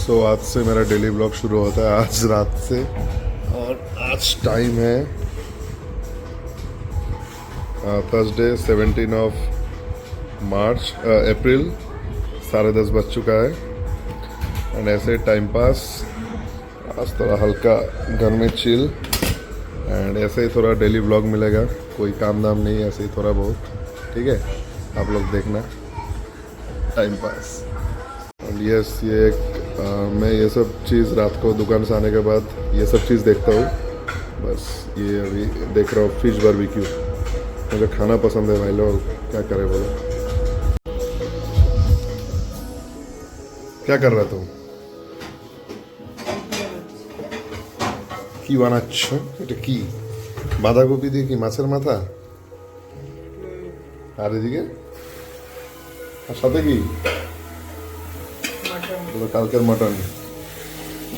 सो आज से मेरा डेली ब्लॉग शुरू होता है आज रात से और आज टाइम है थर्सडे 17 ऑफ मार्च अप्रैल 10:30 बज चुका है एंड ऐसे टाइम पास आज थोड़ा हल्का घर में चिल एंड ऐसे ही थोड़ा डेली ब्लॉग मिलेगा कोई काम धाम नहीं ऐसे ही थोड़ा बहुत ठीक है आप लोग देखना टाइम पास एंड यस ये एक मैं ये सब चीज़ रात को दुकान से आने के बाद ये सब चीज़ देखता हूँ बस ये अभी देख रहा हूँ फिश बारबेक्यू मुझे खाना पसंद है भाई लोग क्या करे बोलो क्या कर रहा तुम কি বানাচ্ছ এটা কি বাঁধাকপি দিয়ে কি মাছের মাথা আর এদিকে আর সাথে কি কালকের মটন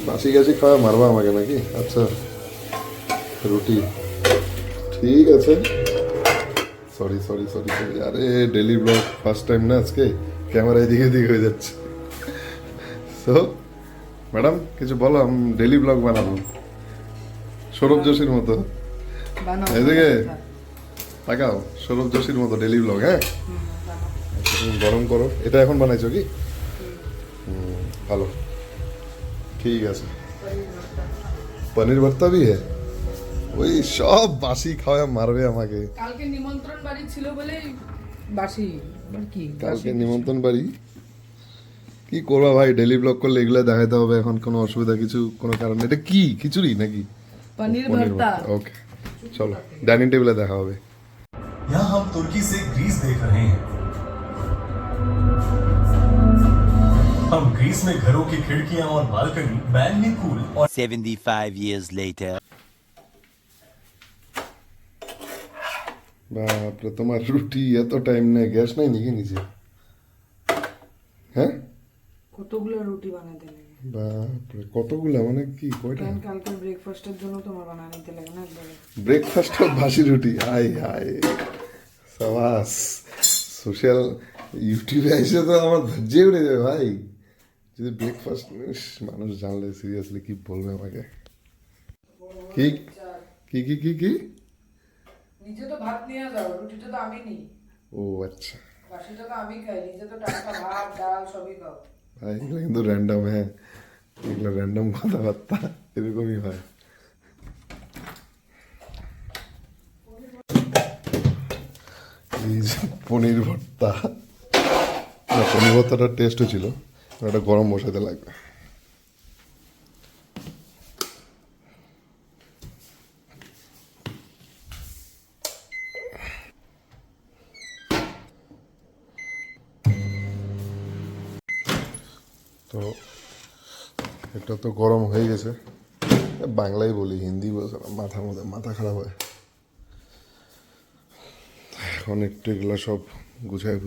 বাসি গাছি খাওয়া মারবা আমাকে নাকি আচ্ছা রুটি ঠিক আছে সরি সরি সরি সরি আরে ডেলি ব্লগ ফার্স্ট টাইম না আজকে ক্যামেরা এদিকে এদিকে হয়ে যাচ্ছে সো ম্যাডাম কিছু বলো আমি ডেলি ব্লগ বানাবো সৌরভ যোশীর মতো এদিকে তাকাও সৌরভ যোশীর মতো ডেলি ব্লগ হ্যাঁ গরম করো এটা এখন বানাইছো কি ভালো ঠিক আছে পনির ভর্তা भी है ওই সব বাসি খাওয়া মারবে আমাকে কালকে নিমন্ত্রণ বাড়ি ছিল বলে বাসি কি কালকে নিমন্ত্রণ বাড়ি কি করবা ভাই ডেলি ব্লগ করলে এগুলো দেখাইতে হবে এখন কোনো অসুবিধা কিছু কোনো কারণ এটা কি খিচুড়ি নাকি পনির ভর্তা ওকে চলো ডাইনিং টেবিলে দেখা হবে यहाँ हम तुर्की से ग्रीस देख रहे हैं हम ग्रीस में घरों की खिड़कियां और बालकनी बैनली पूल और 75 years later বাপরে তোমার রুটি এত টাইম নেই গ্যাস নাই নাকি নিচে হ্যাঁ কতগুলো রুটি বানাতে লাগে বাপরে কতগুলা মানে কি কয়টা কালকে ব্রেকফাস্টের জন্য তোমার বানাতে লাগে না একবারে ব্রেকফাস্ট বাসি রুটি হাই হাই সাবাস সোশ্যাল ইউটিউবে এসে তো আমার ধৈর্য উড়ে যাবে ভাই যদি ব্রেকফাস্ট মানুষ জানলে সিরিয়াসলি কি বলবে আমাকে কি কি কি কি কি নিজে তো ভাত নিয়ে যাও রুটিটা তো আমি নিই ও আচ্ছা বাসিটা তো আমি খাই নিজে তো টাটকা ভাত ডাল সবই খাও ভাই এগুলো কিন্তু র্যান্ডম হ্যাঁ এগুলো র্যান্ডম কথাবার্তা এরকমই হয় এই যে পনির ভর্তা না পনির ভর্তাটার টেস্টও ছিল একটা গরম বসাতে লাগবে তো এটা তো গরম হয়ে গেছে বাংলায় বলি হিন্দি বলছে না মাথার মধ্যে মাথা খারাপ হয় এখন একটু এগুলো সব গুছায়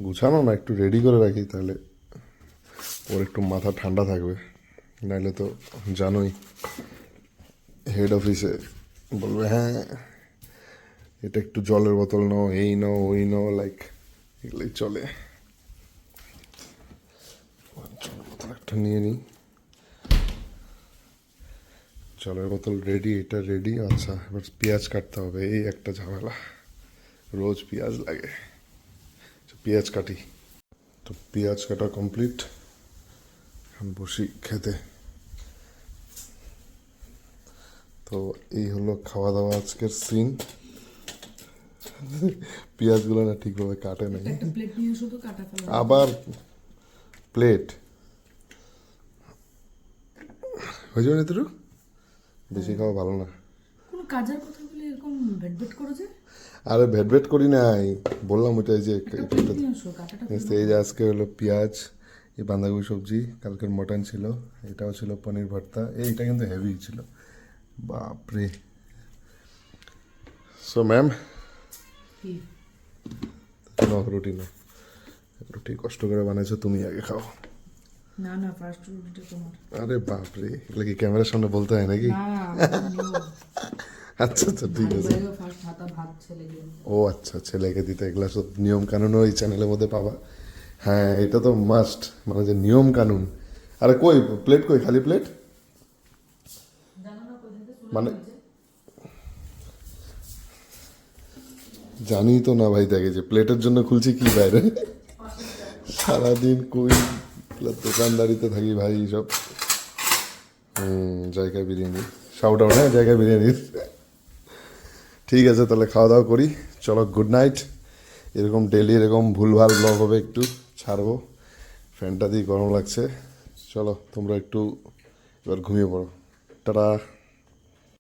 গুছানো না একটু রেডি করে রাখি তাহলে ওর একটু মাথা ঠান্ডা থাকবে নাহলে তো জানোই হেড অফিসে বলবে হ্যাঁ এটা একটু জলের বোতল নাও এই নাও ওই নাও লাইক এগুলোই চলে জলের বোতল একটা নিয়ে নিই জলের বোতল রেডি এটা রেডি আচ্ছা এবার পেঁয়াজ কাটতে হবে এই একটা ঝামেলা রোজ পেঁয়াজ লাগে পেঁয়াজ কাটি তো পেঁয়াজ কাটা কমপ্লিট এখন বসি খেতে তো এই হলো খাওয়া দাওয়া আজকের সিন পেঁয়াজগুলো না ঠিকভাবে কাটে নাই একটা প্লেট নিয়ে এসো তো কাটা ফেলো আবার প্লেট হয়ে যাবে না বেশি খাওয়া ভালো না কোনো কাজের কথা বলে এরকম ভেটভেট করো যে আরে ভেট করি নাই বললাম ওইটাই যে প্লেট নিয়ে এসো কাটাটা এই যে আজকে হলো পেঁয়াজ এই বাঁধাকপি সবজি কালকের মটন ছিল এটাও ছিল পনির ভর্তা এইটা কিন্তু হেভি ছিল বাপরে সো ম্যাম কি রুটি না রুটি কষ্ট করে বানাইছো তুমি আগে খাও না না ফার্স্ট রুটিটা তোমার আরে বাপরে এগুলো কি ক্যামেরার সামনে বলতে হয় নাকি না আচ্ছা আচ্ছা ঠিক আছে ফার্স্ট হাতা ভাত ছেলে দিও ও আচ্ছা ছেলেকে দিতে এগুলা সব নিয়ম কানুনও এই চ্যানেলের মধ্যে পাবা হ্যাঁ এটা তো মাস্ট মানে যে নিয়ম কানুন আরে কই প্লেট, কই খালি প্লেট মানে জানি তো না ভাই, দেখে যে প্লেটের জন্য খুলছি কি বাইরে, সারাদিন কই দোকানদারিতে থাকি ভাই সব। জায়গা বিরিয়ানি, শাউট আউট, হ্যাঁ জায়গা বিরিয়ানির। ঠিক আছে তাহলে খাওয়া দাওয়া করি, চলো গুড নাইট। এরকম ডেলি এরকম ভুলভাল ব্লগ হবে, একটু ছাড়বো। ফ্যানটা দিয়ে গরম লাগছে, চলো তোমরা একটু এবার ঘুমিয়ে পড়ো, টাটা।